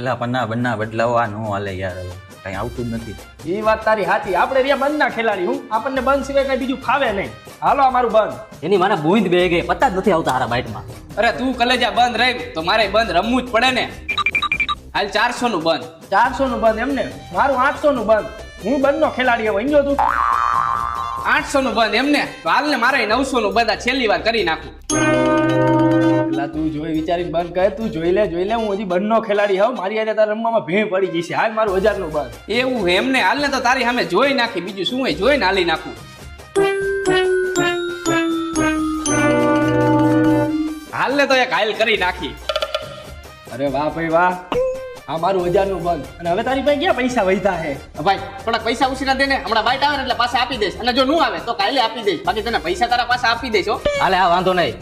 પેલા પન્ના બન્ના બદલાવા નો હાલે યાર, હવે કઈ આવતું જ નથી. એ વાત તારી સાચી. આપણે રહ્યા બંધ ના ખેલાડી. હું આપણને બંધ સિવાય કઈ બીજું ફાવે નહીં. હાલો અમારું બંધ. એની મને બૂંદ બે ગઈ, પતા જ નથી આવતા હારા બાઇટમાં. અરે તું કલેજા બંધ રહી તો મારે બંધ રમવું જ પડે ને. હાલ 400 નું બંધ. 400 નું બંધ એમને? મારું 800 નું બંધ. હું બંધ નો ખેલાડી હવે સમજો તું. 800 નું બંધ એમને? તો હાલ ને મારે 900 નું બંધ આ છેલ્લી વાર કરી નાખું. પેલા તું જોઈ વિચારીને બંધ કરે. તું જોઈ લે હું હજી બંધ નો ખેલાડી હોઉં. મારી આજે તારા રમવામાં ભેં પડી ગઈ છે. હાલ મારું 1000 નું બંધ. એવું એમને? હાલ ને તો તારી સામે જોઈ નાખી, બીજું શું હોય જોઈને હાલી નાખું. હાલ ને તો એક હાલ કરી નાખી. અરે વાહ ભાઈ વાહ, આ મારું 1000 નું બંધ. અને હવે તારી પાસે ક્યાં પૈસા વધ્યા હે? ભાઈ થોડાક પૈસા ઉછીના દે ને, હમણાં બાઈટ આવે ને એટલે પાછા આપી દઈશ, અને જો નું આવે તો કાલે આપી દઈશ, બાકી તને પૈસા તારા પાસે આપી દઈશ હો. હાલે હા, વાંધો નહીં.